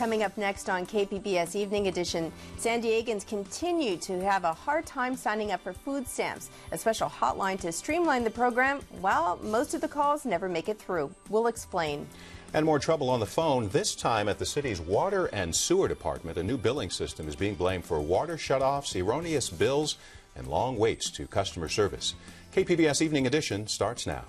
Coming up next on KPBS Evening Edition, San Diegans continue to have a hard time signing up for food stamps. A special hotline to streamline the program, well, most of the calls never make it through. We'll explain. And more trouble on the phone, this time at the city's water and sewer department. A new billing system is being blamed for water shutoffs, erroneous bills, and long waits to customer service. KPBS Evening Edition starts now.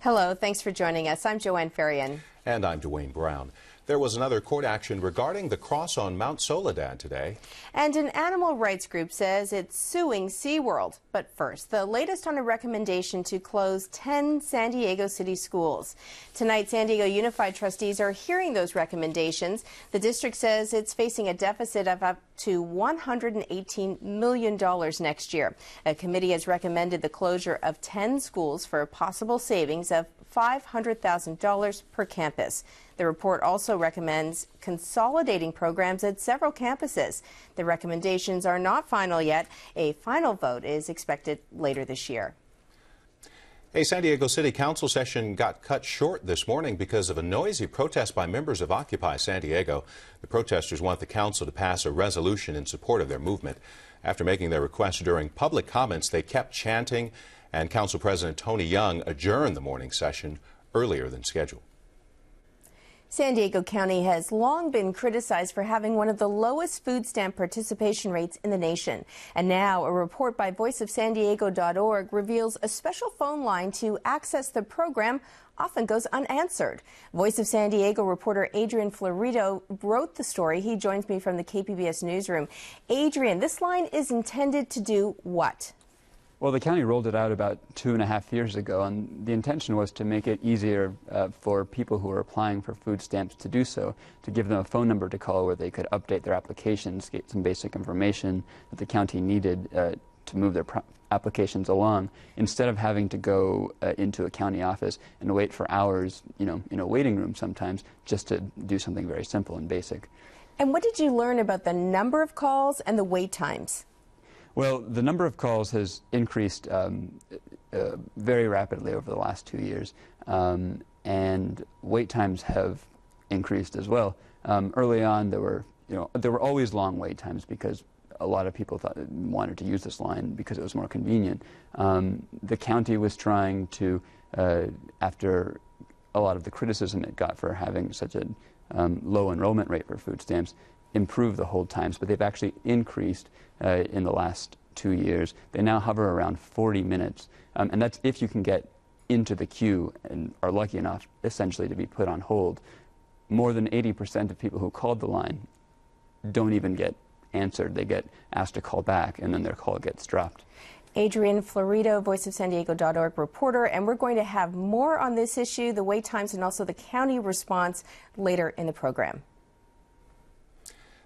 Hello, thanks for joining us. I'm Joanne Farian. And I'm Dwayne Brown. There was another court action regarding the cross on Mount Soledad today. And an animal rights group says it's suing SeaWorld. But first, the latest on a recommendation to close 10 San Diego City schools. Tonight, San Diego Unified trustees are hearing those recommendations. The district says it's facing a deficit of up to $118 million next year. A committee has recommended the closure of 10 schools for a possible savings of $500,000 per campus. The report also recommends consolidating programs at several campuses. The recommendations are not final yet. A final vote is expected later this year. A San Diego City Council session got cut short this morning because of a noisy protest by members of Occupy San Diego. The protesters want the council to pass a resolution in support of their movement. After making their request during public comments, they kept chanting, and Council President Tony Young adjourned the morning session earlier than scheduled. San Diego County has long been criticized for having one of the lowest food stamp participation rates in the nation. And now a report by voiceofsandiego.org reveals a special phone line to access the program often goes unanswered. Voice of San Diego reporter Adrian Florido wrote the story. He joins me from the KPBS newsroom. Adrian, this line is intended to do what? Well, the county rolled it out about 2.5 years ago, and the intention was to make it easier for people who are applying for food stamps to do so, to give them a phone number to call where they could update their applications, get some basic information that the county needed to move their applications along, instead of having to go into a county office and wait for hours, in a waiting room sometimes, just to do something very simple and basic. And what did you learn about the number of calls and the wait times? Well, the number of calls has increased very rapidly over the last 2 years, and wait times have increased as well. Early on, there were always long wait times because a lot of people wanted to use this line because it was more convenient. The county was trying to, after a lot of the criticism it got for having such a low enrollment rate for food stamps, improve the hold times, but they've actually increased in the last 2 years. They now hover around 40 minutes, and that's if you can get into the queue and are lucky enough essentially to be put on hold. More than 80% of people who called the line don't even get answered. They get asked to call back, and then their call gets dropped. Adrian Florido, voiceofsandiego.org reporter, and we're going to have more on this issue, the wait times, and also the county response later in the program.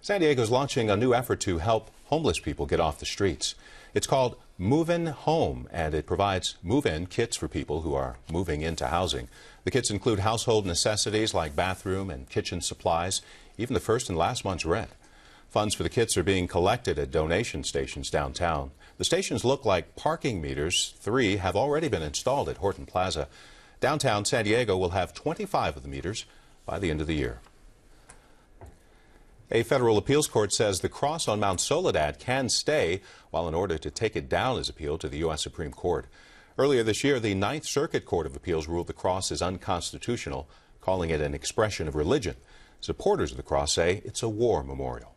San Diego is launching a new effort to help homeless people get off the streets. It's called Move-In Home, and it provides move-in kits for people who are moving into housing. The kits include household necessities like bathroom and kitchen supplies, even the first and last month's rent. Funds for the kits are being collected at donation stations downtown. The stations look like parking meters. 3 have already been installed at Horton Plaza. Downtown San Diego will have 25 of the meters by the end of the year. A federal appeals court says the cross on Mount Soledad can stay, while an order to take it down is appealed to the U.S. Supreme Court. Earlier this year, the Ninth Circuit Court of Appeals ruled the cross is unconstitutional, calling it an expression of religion. Supporters of the cross say it's a war memorial.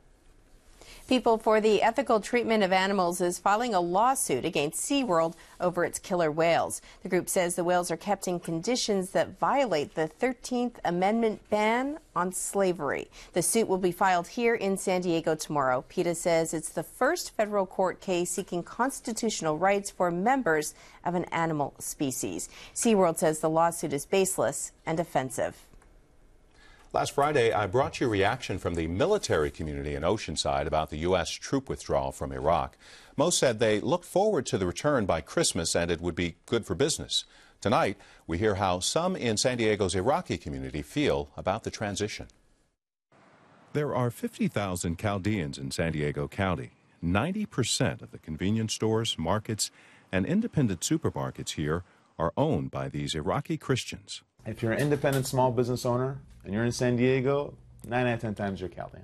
People for the Ethical Treatment of Animals is filing a lawsuit against SeaWorld over its killer whales. The group says the whales are kept in conditions that violate the 13th Amendment ban on slavery. The suit will be filed here in San Diego tomorrow. PETA says it's the first federal court case seeking constitutional rights for members of an animal species. SeaWorld says the lawsuit is baseless and offensive. Last Friday, I brought you a reaction from the military community in Oceanside about the U.S. troop withdrawal from Iraq. Most said they looked forward to the return by Christmas and it would be good for business. Tonight, we hear how some in San Diego's Iraqi community feel about the transition. There are 50,000 Chaldeans in San Diego County. 90% of the convenience stores, markets, and independent supermarkets here are owned by these Iraqi Christians. If you're an independent small business owner and you're in San Diego, 9 out of 10 times you're Chaldean.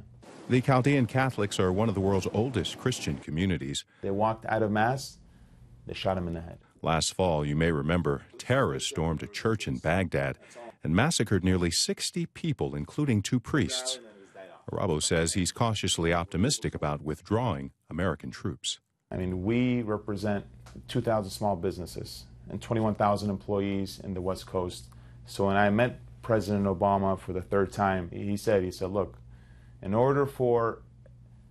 The Chaldean Catholics are one of the world's oldest Christian communities. They walked out of Mass, they shot him in the head. Last fall, you may remember, terrorists stormed a church in Baghdad and massacred nearly 60 people, including 2 priests. Arabo says he's cautiously optimistic about withdrawing American troops. I mean, we represent 2,000 small businesses and 21,000 employees in the West Coast. So when I met President Obama for the 3rd time, he said, look, in order for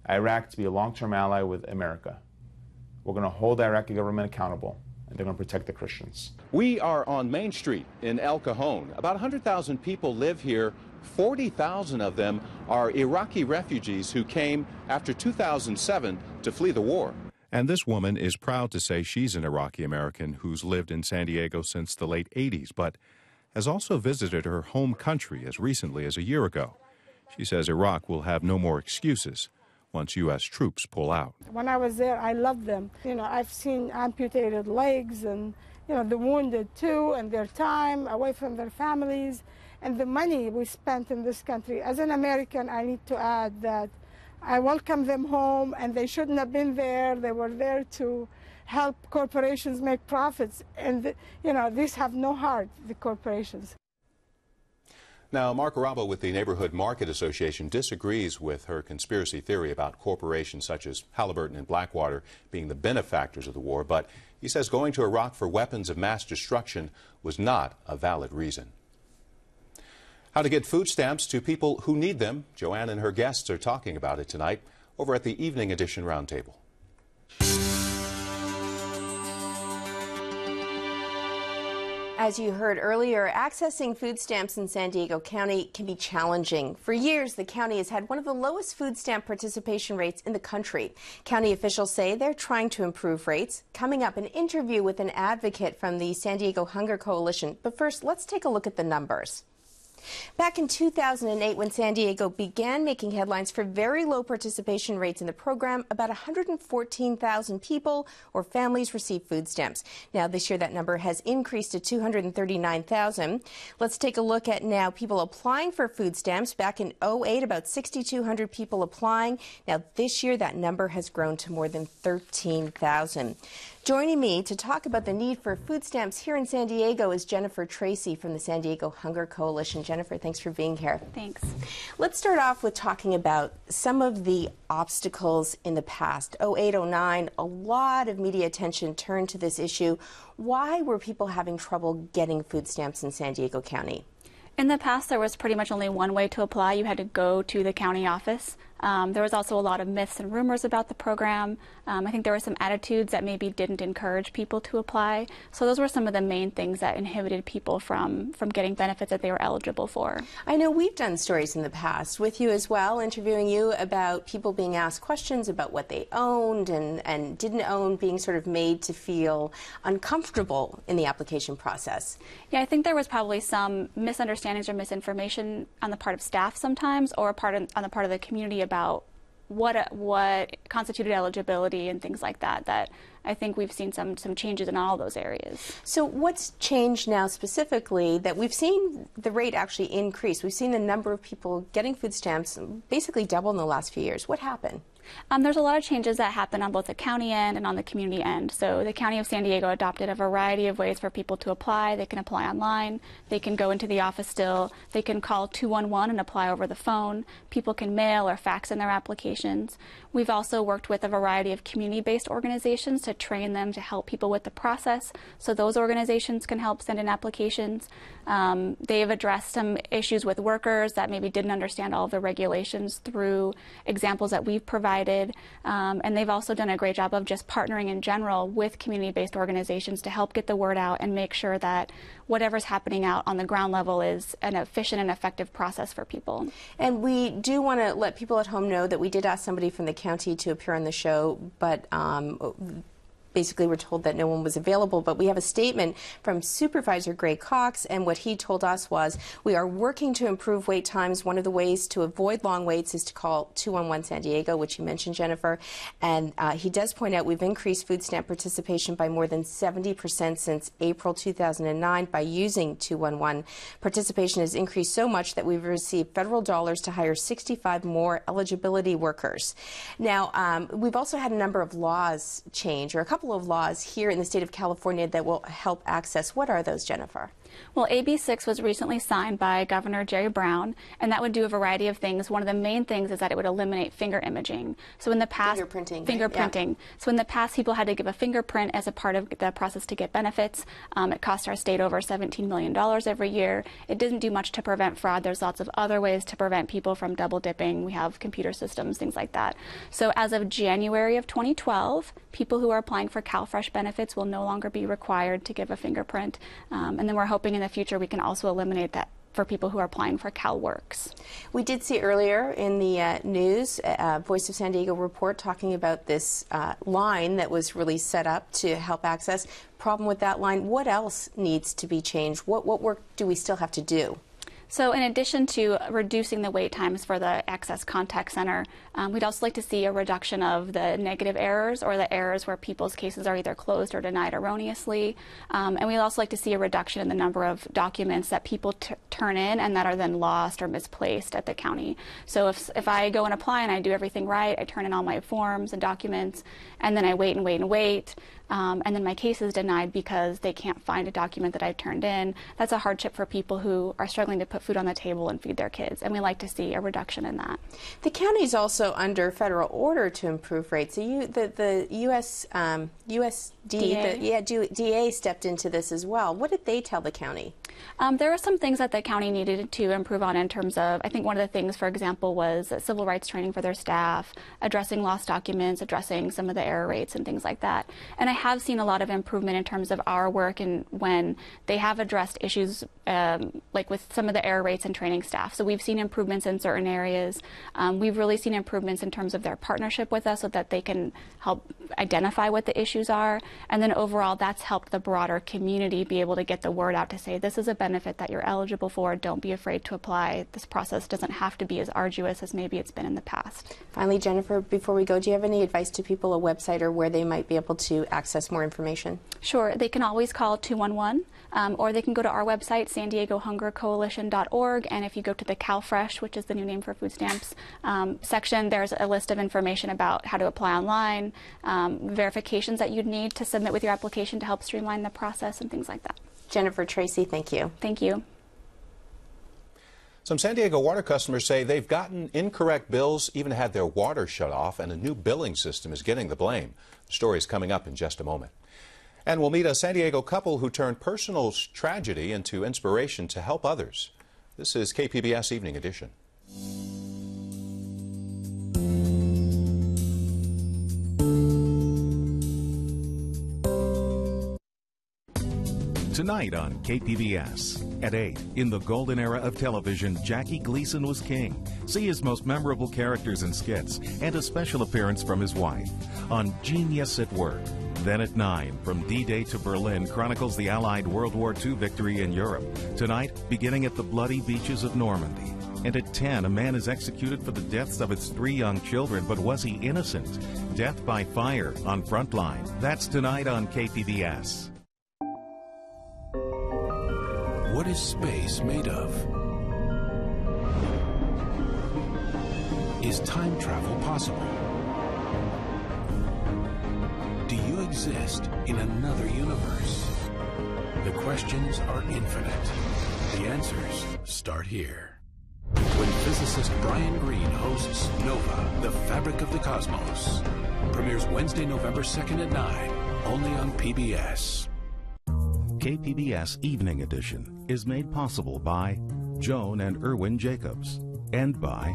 Iraq to be a long-term ally with America, we're going to hold the Iraqi government accountable, and they're going to protect the Christians. We are on Main Street in El Cajon. About 100,000 people live here. 40,000 of them are Iraqi refugees who came after 2007 to flee the war. And this woman is proud to say she's an Iraqi American who's lived in San Diego since the late 80s, but has also visited her home country as recently as a year ago. She says Iraq will have no more excuses once U.S. troops pull out. When I was there, I loved them. You know, I've seen amputated legs and, you know, the wounded too, and their time away from their families, and the money we spent in this country. As an American, I need to add that I welcome them home, and they shouldn't have been there. They were there to help corporations make profits, and, you know, these have no heart, the corporations. Now, Mark Arabo with the Neighborhood Market Association disagrees with her conspiracy theory about corporations such as Halliburton and Blackwater being the benefactors of the war, but he says going to Iraq for weapons of mass destruction was not a valid reason. How to get food stamps to people who need them. Joanne and her guests are talking about it tonight over at the Evening Edition Roundtable. As you heard earlier, accessing food stamps in San Diego County can be challenging. For years, the county has had one of the lowest food stamp participation rates in the country. County officials say they're trying to improve rates. Coming up, an interview with an advocate from the San Diego Hunger Coalition. But first, let's take a look at the numbers. Back in 2008, when San Diego began making headlines for very low participation rates in the program, about 114,000 people or families received food stamps. Now, this year, that number has increased to 239,000. Let's take a look at now people applying for food stamps. Back in 2008, about 6,200 people applying. Now, this year, that number has grown to more than 13,000. Joining me to talk about the need for food stamps here in San Diego is Jennifer Tracy from the San Diego Hunger Coalition. Jennifer, thanks for being here. Thanks. Let's start off with talking about some of the obstacles in the past. 2008, 2009, a lot of media attention turned to this issue. Why were people having trouble getting food stamps in San Diego County? In the past, there was pretty much only one way to apply. You had to go to the county office. There was also a lot of myths and rumors about the program. I think there were some attitudes that maybe didn't encourage people to apply. So those were some of the main things that inhibited people from getting benefits that they were eligible for. I know we've done stories in the past with you as well, interviewing you about people being asked questions about what they owned and didn't own, being sort of made to feel uncomfortable in the application process. Yeah, I think there was probably some misunderstandings or misinformation on the part of staff sometimes, or on the part of the community about what constituted eligibility and things like that, that I think we've seen some changes in all those areas. So what's changed now specifically that we've seen the rate actually increase? We've seen the number of people getting food stamps basically double in the last few years. What happened? There's a lot of changes that happen on both the county end and on the community end. So the County of San Diego adopted a variety of ways for people to apply. They can apply online. They can go into the office still. They can call 211 and apply over the phone. People can mail or fax in their applications. We've also worked with a variety of community-based organizations to train them to help people with the process. So those organizations can help send in applications. They've addressed some issues with workers that maybe didn't understand all of the regulations through examples that we've provided. And they've also done a great job of just partnering in general with community-based organizations to help get the word out and make sure that whatever's happening out on the ground level is an efficient and effective process for people. And we do want to let people at home know that we did ask somebody from the county to appear on the show, but basically were told that no one was available. But we have a statement from Supervisor Gray Cox, and what he told us was, we are working to improve wait times. One of the ways to avoid long waits is to call 211 San Diego, which you mentioned, Jennifer. And he does point out we've increased food stamp participation by more than 70% since April 2009 by using 211. Participation has increased so much that we've received federal dollars to hire 65 more eligibility workers. Now, we've also had a number of laws change, or a couple of laws here in the state of California that will help access. What are those, Jennifer? Well, AB 6 was recently signed by Governor Jerry Brown, and that would do a variety of things. One of the main things is that it would eliminate finger imaging. So in the past, fingerprinting. Yeah. So in the past, people had to give a fingerprint as a part of the process to get benefits. It cost our state over $17 million every year. It doesn't do much to prevent fraud. There's lots of other ways to prevent people from double dipping. We have computer systems, things like that. So as of January of 2012, people who are applying for CalFresh benefits will no longer be required to give a fingerprint. And then we're hoping in the future we can also eliminate that for people who are applying for CalWorks. We did see earlier in the news, Voice of San Diego report talking about this line that was really set up to help access. Problem with that line, what else needs to be changed? What work do we still have to do? So in addition to reducing the wait times for the Access Contact Center, we'd also like to see a reduction of the negative errors, or the errors where people's cases are either closed or denied erroneously. And we'd also like to see a reduction in the number of documents that people turn in and that are then lost or misplaced at the county. So if I go and apply and I do everything right, I turn in all my forms and documents, and then I wait and wait and wait, and then my case is denied because they can't find a document that I've turned in, that's a hardship for people who are struggling to put food on the table and feed their kids, and we like to see a reduction in that. The county is also under federal order to improve rates. So the U.S. DA stepped into this as well. What did they tell the county? There are some things that the county needed to improve on in terms of, I think one of the things, for example, was civil rights training for their staff, addressing lost documents, addressing some of the error rates and things like that. And I have seen a lot of improvement in terms of our work, and when they have addressed issues like with some of the error rates and training staff. So we've seen improvements in certain areas. We've really seen improvements in terms of their partnership with us so that they can help identify what the issues are. And then overall, that's helped the broader community be able to get the word out to say, this is a benefit that you're eligible for. Don't be afraid to apply. This process doesn't have to be as arduous as maybe it's been in the past. Finally, Jennifer, before we go, do you have any advice to people, a website or where they might be able to access more information? Sure. They can always call 211, or they can go to our website, SanDiegoHungerCoalition.org, and if you go to the CalFresh, which is the new name for food stamps, section, there's a list of information about how to apply online, verifications that you'd need to submit with your application to help streamline the process and things like that. Jennifer Tracy, thank you. Thank you. Some San Diego water customers say they've gotten incorrect bills, even had their water shut off, and a new billing system is getting the blame. The story is coming up in just a moment. And we'll meet a San Diego couple who turned personal tragedy into inspiration to help others. This is KPBS Evening Edition. Tonight on KPBS. At 8, in the golden era of television, Jackie Gleason was king. See his most memorable characters and skits, and a special appearance from his wife. On Genius at Work. Then at 9, From D-Day to Berlin chronicles the Allied World War II victory in Europe. Tonight, beginning at the bloody beaches of Normandy. And at 10, a man is executed for the deaths of his 3 young children, but was he innocent? Death by fire on Frontline. That's tonight on KPBS. What is space made of? Is time travel possible? Do you exist in another universe? The questions are infinite. The answers start here. When physicist Brian Greene hosts Nova, the Fabric of the Cosmos. Premieres Wednesday, November 2nd at 9, only on PBS. KPBS Evening Edition is made possible by Joan and Erwin Jacobs and by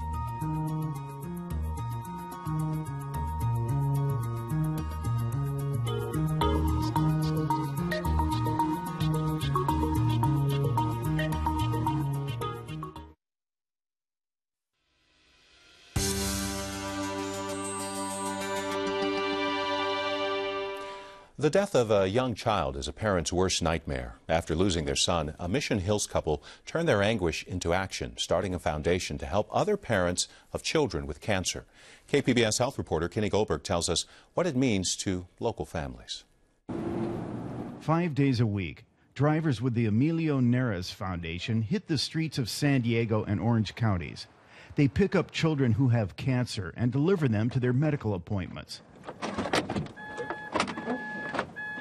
The death of a young child is a parent's worst nightmare. After losing their son, a Mission Hills couple turned their anguish into action, starting a foundation to help other parents of children with cancer. KPBS health reporter Kenny Goldberg tells us what it means to local families. 5 days a week, drivers with the Alilio Nerys Foundation hit the streets of San Diego and Orange counties. They pick up children who have cancer and deliver them to their medical appointments.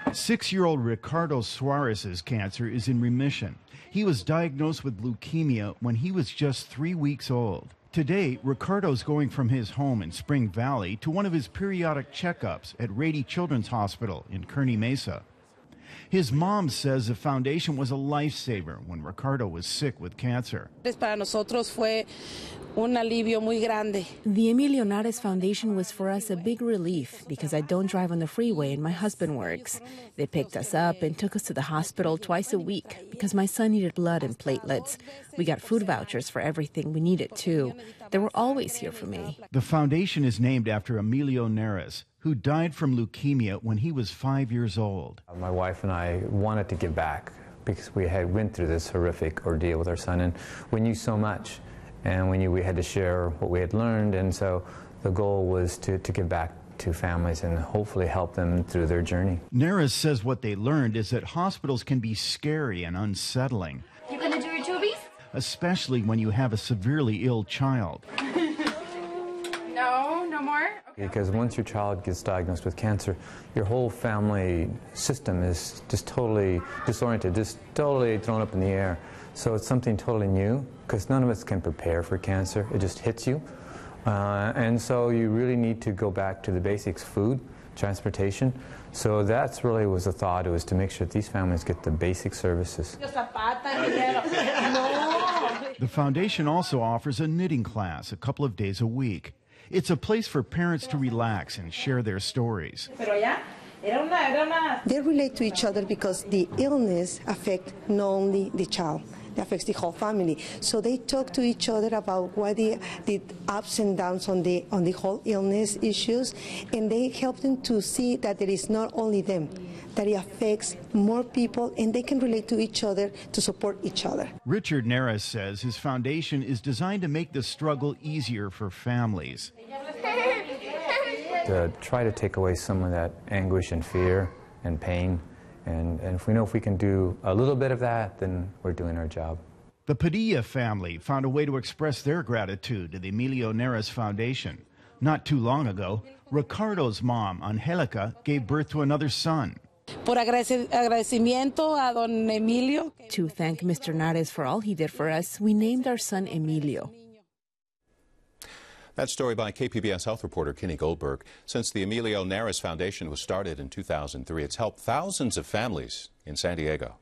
6-year-old Ricardo Suarez's cancer is in remission. He was diagnosed with leukemia when he was just 3 weeks old. Today, Ricardo's going from his home in Spring Valley to one of his periodic checkups at Rady Children's Hospital in Kearny Mesa. His mom says the foundation was a lifesaver when Ricardo was sick with cancer. Para nosotros fue un alivio muy grande. The Alilio Nerys Foundation was for us a big relief because I don't drive on the freeway and my husband works. They picked us up and took us to the hospital twice a week because my son needed blood and platelets. We got food vouchers for everything we needed too. They were always here for me. The foundation is named after Alilio Nerys, who died from leukemia when he was 5 years old. My wife and I wanted to give back because we had went through this horrific ordeal with our son, and we knew so much, and we knew we had to share what we had learned, and so the goal was to give back to families and hopefully help them through their journey. Nerys says what they learned is that hospitals can be scary and unsettling. You gonna do your tubies? Especially when you have a severely ill child. No more? Okay. Because once your child gets diagnosed with cancer, your whole family system is just totally disoriented, just totally thrown up in the air. So it's something totally new, because none of us can prepare for cancer. It just hits you. And so you really need to go back to the basics: food, transportation. So that's really was the thought. It was to make sure that these families get the basic services. The foundation also offers a knitting class a couple of days a week. It's a place for parents to relax and share their stories. They relate to each other because the illness affects not only the child, it affects the whole family. So they talk to each other about what the ups and downs on the whole illness issues, and they help them to see that it is not only them, that it affects more people, and they can relate to each other to support each other. Richard Nerys says his foundation is designed to make the struggle easier for families. To try to take away some of that anguish and fear and pain. And if we know if we can do a little bit of that, then we're doing our job. The Padilla family found a way to express their gratitude to the Alilio Nerys Foundation. Not too long ago, Ricardo's mom, Angelica, gave birth to another son. Por agradecimiento a don Emilio. To thank Mr. Nerys for all he did for us, we named our son Emilio. That story by KPBS health reporter Kenny Goldberg. Since the Alilio Nerys Foundation was started in 2003, it's helped thousands of families in San Diego.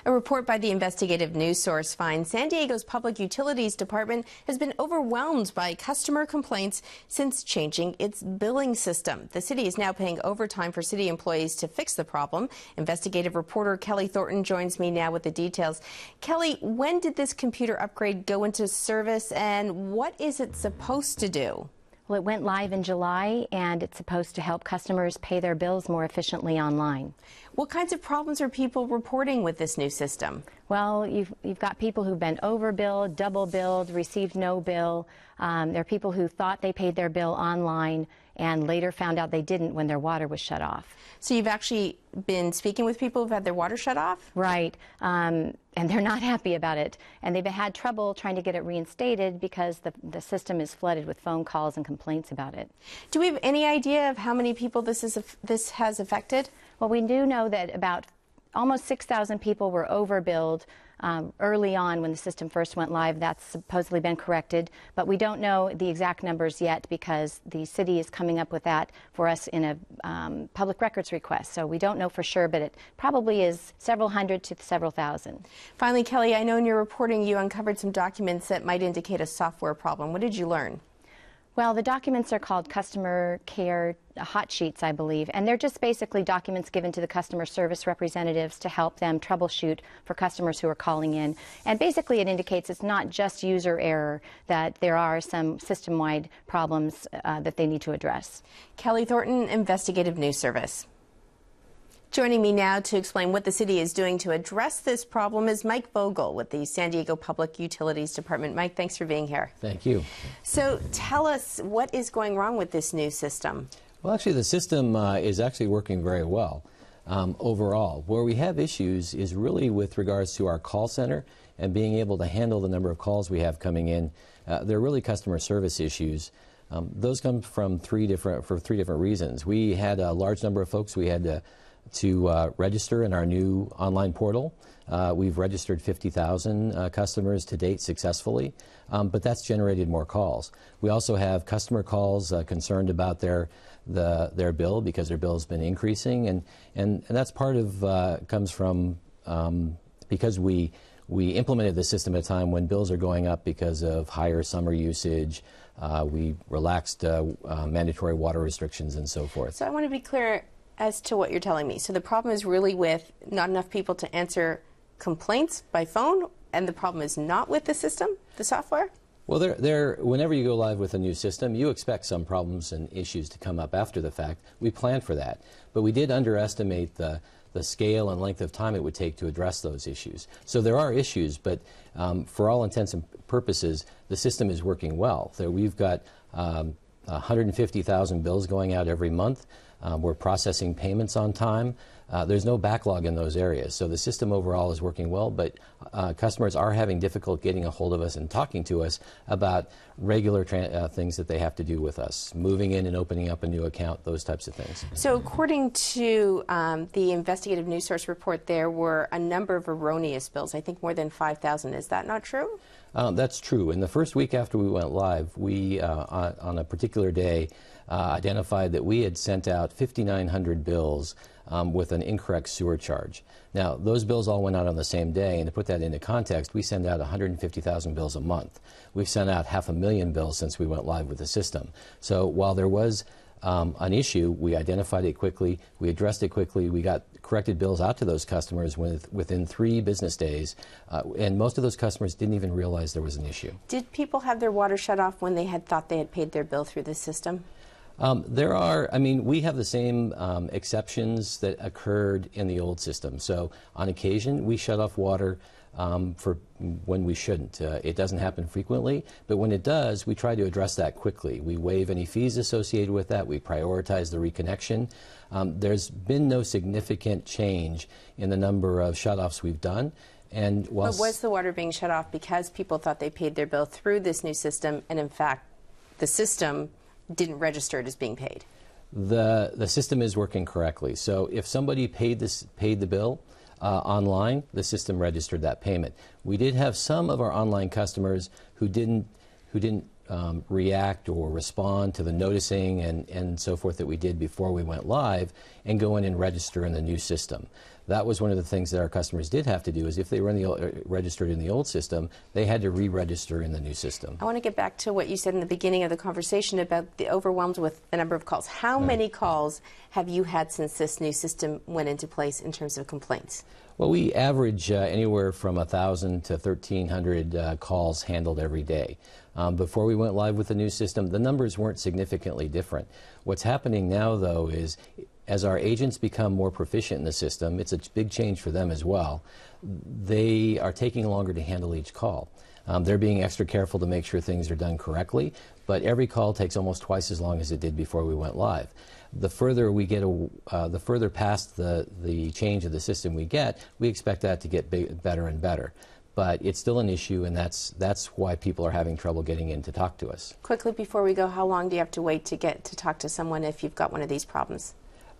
A report by the investigative news source finds San Diego's Public Utilities Department has been overwhelmed by customer complaints since changing its billing system. The city is now paying overtime for city employees to fix the problem. Investigative reporter Kelly Thornton joins me now with the details. Kelly, when did this computer upgrade go into service, and what is it supposed to do? Well, it went live in July, and it's supposed to help customers pay their bills more efficiently online. What kinds of problems are people reporting with this new system? Well, you've got people who've been overbilled, double billed, received no bill. There are people who thought they paid their bill online and later found out they didn't when their water was shut off. So you've actually been speaking with people who've had their water shut off? Right. And they're not happy about it. And they've had trouble trying to get it reinstated because the system is flooded with phone calls and complaints about it. Do we have any idea of how many people this has affected? Well, we do know that about almost 6,000 people were overbilled early on when the system first went live. That's supposedly been corrected, but we don't know the exact numbers yet because the city is coming up with that for us in a public records request. So we don't know for sure, but it probably is several hundred to several thousand. Finally, Kelly, I know in your reporting you uncovered some documents that might indicate a software problem. What did you learn? Well, the documents are called customer care hot sheets, I believe, and they're just basically documents given to the customer service representatives to help them troubleshoot for customers who are calling in. And basically it indicates it's not just user error, that there are some system-wide problems that they need to address. Kelly Thornton, Investigative News Service. Joining me now to explain what the city is doing to address this problem is Mike Vogel with the San Diego Public Utilities Department. Mike, thanks for being here. Thank you. So tell us, what is going wrong with this new system? Well, actually, the system is actually working very well overall. Where we have issues is really with regards to our call center and being able to handle the number of calls we have coming in. They're really customer service issues. Those come from three different reasons. We had a large number of folks we had to register in our new online portal. We've registered 50,000 customers to date successfully, but that's generated more calls. We also have customer calls concerned about their bill because their bill has been increasing, and that's part of comes from because we implemented the system at a time when bills are going up because of higher summer usage. We relaxed mandatory water restrictions and so forth. So I want to be clear as to what you're telling me. So the problem is really with not enough people to answer complaints by phone, and the problem is not with the system, the software? Well, whenever you go live with a new system, you expect some problems and issues to come up after the fact. We planned for that, but we did underestimate the scale and length of time it would take to address those issues. So there are issues, but for all intents and purposes, the system is working well. So we've got 150,000 bills going out every month. We're processing payments on time. There's no backlog in those areas. So the system overall is working well, but customers are having difficulty getting a hold of us and talking to us about regular things that they have to do with us, moving in and opening up a new account, those types of things. So according to the investigative news source report, there were a number of erroneous bills, I think more than 5,000. Is that not true? That's true. In the first week after we went live, we, on a particular day, identified that we had sent out 5,900 bills with an incorrect sewer charge. Now, those bills all went out on the same day, and to put that into context, we send out 150,000 bills a month. We've sent out 500,000 bills since we went live with the system. So while there was an issue, we identified it quickly, we addressed it quickly, we got corrected bills out to those customers within 3 business days, and most of those customers didn't even realize there was an issue. Did people have their water shut off when they had thought they had paid their bill through the system? We have the same exceptions that occurred in the old system. So on occasion, we shut off water for when we shouldn't. It doesn't happen frequently, but when it does, we try to address that quickly. We waive any fees associated with that. We prioritize the reconnection. There's been no significant change in the number of shutoffs we've done. But was the water being shut off because people thought they paid their bill through this new system, and in fact, the system didn't register it as being paid? The system is working correctly. So if somebody paid the bill online, the system registered that payment. We did have some of our online customers who didn't react or respond to the noticing and so forth that we did before we went live and go in and register in the new system. That was one of the things that our customers did have to do, is if they were registered in the old system, they had to re-register in the new system. I want to get back to what you said in the beginning of the conversation about the overwhelmed with the number of calls. How many calls have you had since this new system went into place in terms of complaints? Well, we average anywhere from 1,000 to 1,300 calls handled every day. Before we went live with the new system, the numbers weren't significantly different. What's happening now, though, is as our agents become more proficient in the system, it's a big change for them as well. They are taking longer to handle each call. They're being extra careful to make sure things are done correctly, but every call takes almost twice as long as it did before we went live. The further we get, the further past the change of the system we expect that to get better and better. But it's still an issue, and that's why people are having trouble getting in to talk to us. Quickly before we go, how long do you have to wait to get to talk to someone if you've got one of these problems?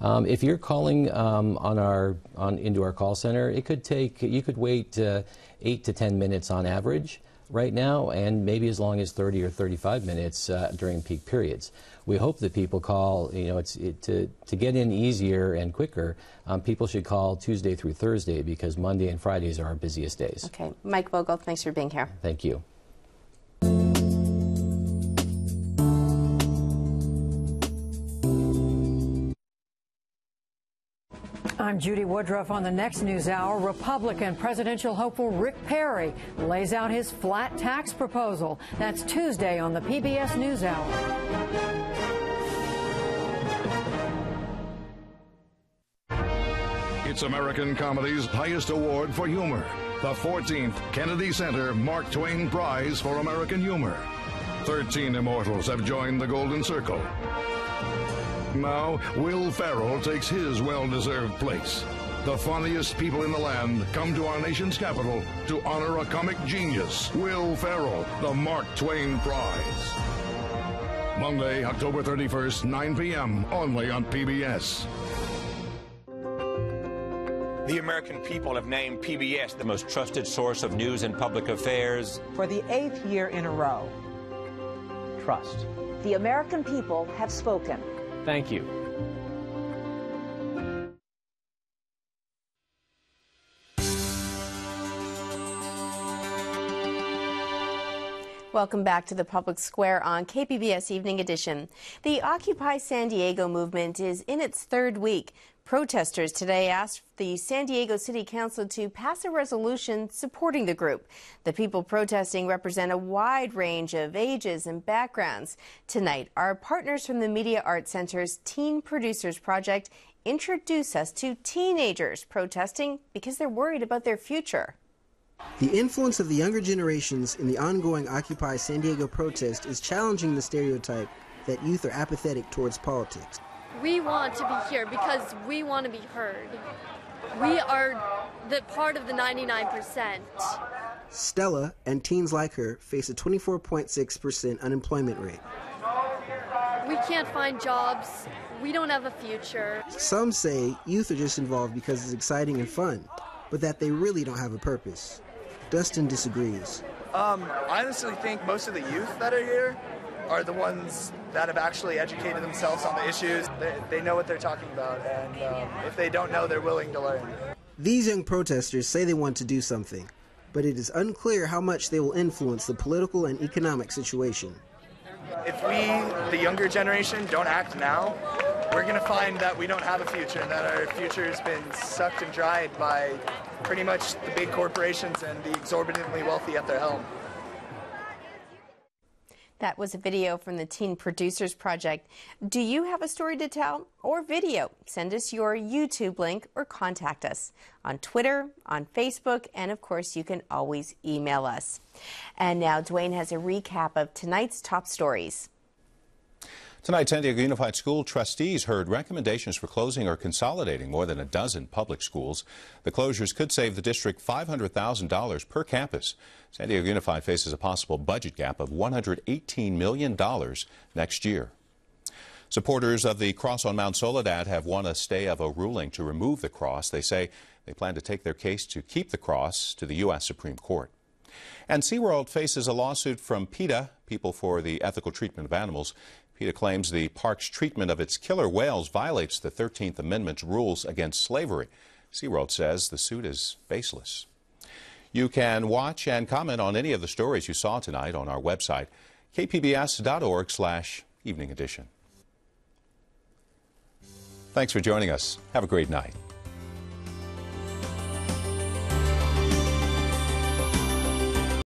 If you're calling into our call center, you could wait 8 to 10 minutes on average right now, and maybe as long as 30 or 35 minutes during peak periods. We hope that people call, to get in easier and quicker, people should call Tuesday through Thursday, because Monday and Fridays are our busiest days. Okay. Mike Vogel, thanks for being here. Thank you. I'm Judy Woodruff. On the next News Hour, Republican presidential hopeful Rick Perry lays out his flat tax proposal. That's Tuesday on the PBS News Hour. It's American comedy's highest award for humor, the 14th Kennedy Center Mark Twain Prize for American Humor. 13 immortals have joined the Golden Circle. Now, Will Ferrell takes his well-deserved place. The funniest people in the land come to our nation's capital to honor a comic genius, Will Ferrell, the Mark Twain Prize. Monday, October 31st, 9 p.m., only on PBS. The American people have named PBS the most trusted source of news and public affairs. For the 8th year in a row, trust. The American people have spoken. Thank you. Welcome back to the Public Square on KPBS Evening Edition. The Occupy San Diego movement is in its third week. Protesters today asked the San Diego City Council to pass a resolution supporting the group. The people protesting represent a wide range of ages and backgrounds. Tonight, our partners from the Media Arts Center's Teen Producers Project introduce us to teenagers protesting because they're worried about their future. The influence of the younger generations in the ongoing Occupy San Diego protest is challenging the stereotype that youth are apathetic towards politics. We want to be here because we want to be heard. We are the part of the 99%. Stella and teens like her face a 24.6% unemployment rate. We can't find jobs. We don't have a future. Some say youth are just involved because it's exciting and fun, but that they really don't have a purpose. Dustin disagrees. I honestly think most of the youth that are here are the ones that have actually educated themselves on the issues. They know what they're talking about, and if they don't know, they're willing to learn. These young protesters say they want to do something, but it is unclear how much they will influence the political and economic situation. If we, the younger generation, don't act now, we're going to find that we don't have a future, and that our future has been sucked and dried by pretty much the big corporations and the exorbitantly wealthy at their helm. That was a video from the Teen Producers Project. Do you have a story to tell or video? Send us your YouTube link or contact us on Twitter, on Facebook, and of course you can always email us. And now Dwayne has a recap of tonight's top stories. Tonight, San Diego Unified School trustees heard recommendations for closing or consolidating more than a dozen public schools. The closures could save the district $500,000 per campus. San Diego Unified faces a possible budget gap of $118 million next year. Supporters of the cross on Mount Soledad have won a stay of a ruling to remove the cross. They say they plan to take their case to keep the cross to the U.S. Supreme Court. And SeaWorld faces a lawsuit from PETA, People for the Ethical Treatment of Animals. PETA claims the park's treatment of its killer whales violates the 13th Amendment's rules against slavery. SeaWorld says the suit is baseless. You can watch and comment on any of the stories you saw tonight on our website, kpbs.org/evening edition. Thanks for joining us. Have a great night.